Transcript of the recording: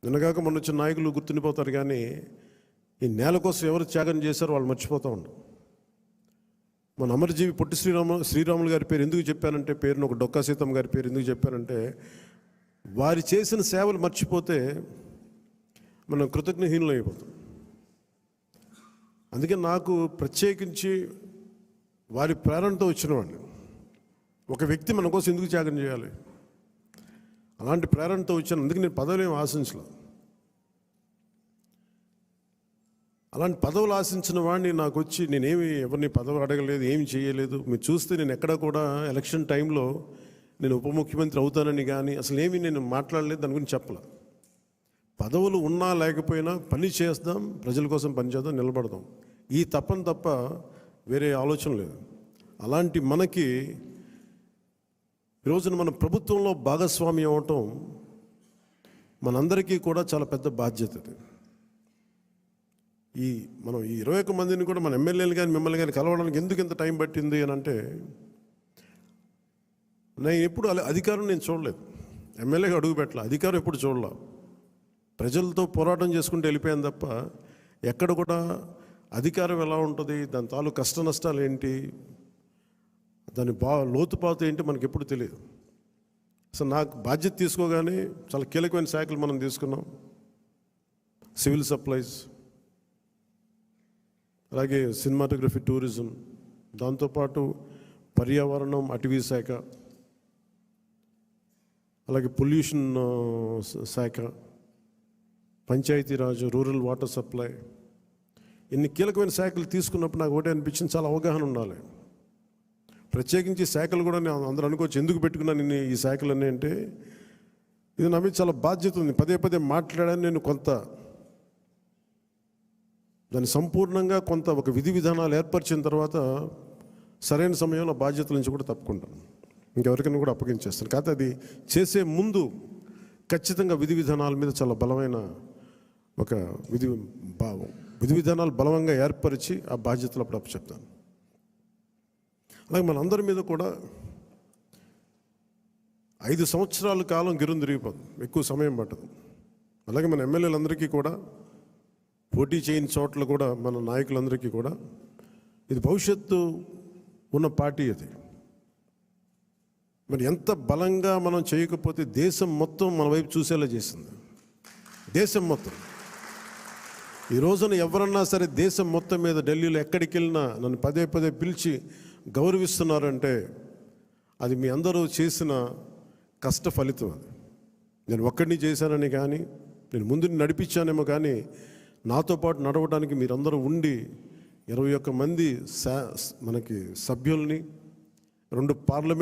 నిన్నగాక మొన్న వచ్చిన నాయకులు గుర్తుండిపోతారు, కానీ ఈ నేల కోసం ఎవరు త్యాగం చేశారో వాళ్ళు మర్చిపోతూ ఉంటారు. మన అమరజీవి పొట్టి శ్రీరాములు గారి పేరు ఎందుకు చెప్పానంటే, పేరును ఒక డొక్కా సీతమ్మ గారి పేరు ఎందుకు చెప్పానంటే, వారి చేసిన సేవలు మర్చిపోతే మనం కృతజ్ఞహీనులు అయిపోతాం. అందుకే నాకు ప్రత్యేకించి వారి ప్రేరణతో వచ్చిన వాడిని, ఒక వ్యక్తి మన కోసం ఎందుకు త్యాగం చేయాలి, అలాంటి ప్రేరణతో వచ్చాను. అందుకే నేను పదవులు ఏమి ఆశించలేదు. అలాంటి పదవులు ఆశించిన వాడిని నాకు వచ్చి నేనేమి ఎవరిని పదవి అడగలేదు, ఏమి చేయలేదు. మీరు చూస్తే నేను ఎక్కడా కూడా ఎలక్షన్ టైంలో నేను ఉప ముఖ్యమంత్రి అవుతానని కానీ అసలు ఏమీ నేను మాట్లాడలేదు, దాని గురించి చెప్పలేదు. పదవులు ఉన్నా లేకపోయినా పని చేద్దాం, ప్రజల కోసం పనిచేద్దాం, నిలబడదాం, ఈ తప్ప వేరే ఆలోచన లేదు. అలాంటి మనకి ఈరోజున మన ప్రభుత్వంలో భాగస్వామి అవ్వటం మనందరికీ కూడా చాలా పెద్ద బాధ్యత. మనం ఈ 21 మందిని కూడా మన ఎమ్మెల్యేలు కానీ మిమ్మల్ని కానీ కలవడానికి ఎందుకు ఇంత టైం పట్టింది అని అంటే, నేను ఎప్పుడు అధికారం నేను చూడలేదు, ఎమ్మెల్యేగా అడుగు పెట్టలే, అధికారం ఎప్పుడు చూడలే. ప్రజలతో పోరాటం చేసుకుంటూ వెళ్ళిపోయాను తప్ప ఎక్కడ కూడా అధికారం ఎలా ఉంటుంది, దాని తాలూకు కష్ట నష్టాలు ఏంటి, దాని లోతుపాతు ఏంటి మనకి ఎప్పుడు తెలియదు. అసలు నాకు బాధ్యత తీసుకోగానే చాలా కీలకమైన శాఖలు మనం తీసుకున్నాం. సివిల్ సప్లైస్, అలాగే సినిమాటోగ్రఫీ, టూరిజం, దాంతోపాటు పర్యావరణం, అటవీ శాఖ, అలాగే పొల్యూషన్ శాఖ, పంచాయతీరాజ్, రూరల్ వాటర్ సప్లై, ఇన్ని కీలకమైన శాఖలు తీసుకున్నప్పుడు నాకు ఒకటే అనిపించింది, చాలా అవగాహన ఉండాలి. ప్రత్యేకించి శాఖలు కూడా నేను అందరూ అనుకోవచ్చు ఎందుకు పెట్టుకున్నాను ఈ శాఖలన్నీ అంటే, ఇది నా మీద చాలా బాధ్యత ఉంది. పదే మాట్లాడాను నేను. కొంత దాన్ని సంపూర్ణంగా ఒక విధి విధానాలు ఏర్పరిచిన తర్వాత సరైన సమయంలో బాధ్యతల నుంచి కూడా తప్పుకుంటాను, ఇంకెవరికైనా కూడా అప్పగించేస్తాను. కాకపోతే అది చేసే ముందు ఖచ్చితంగా విధి విధానాల మీద చాలా బలమైన ఒక విధి విధానాలు బలంగా ఏర్పరిచి ఆ బాధ్యతలు అప్పుడు చెప్తాను. అలాగే మనందరి మీద కూడా 5 సంవత్సరాల కాలం గిరుని తిరిగిపోతుంది, ఎక్కువ సమయం పట్టదు. అలాగే మన ఎమ్మెల్యేలందరికీ కూడా, పోటీ చేయని చోట్ల కూడా మన నాయకులందరికీ కూడా ఇది భవిష్యత్తు ఉన్న పార్టీ. అది మరి ఎంత బలంగా మనం చేయకపోతే దేశం మొత్తం మన వైపు చూసేలా చేసింది. దేశం మొత్తం ఈ రోజున ఎవరన్నా సరే దేశం మొత్తం మీద ఢిల్లీలో ఎక్కడికి వెళ్ళినా నన్ను పదే పిలిచి గౌరవిస్తున్నారంటే అది మీ అందరూ చేసిన కష్ట ఫలితం. అది నేను ఒక్కడిని చేశానని కానీ, నేను ముందు నడిపించానేమో కానీ, నాతో పాటు నడవడానికి మీరందరూ ఉండి 21 మంది మనకి సభ్యుల్ని, 2 పార్లమెంట్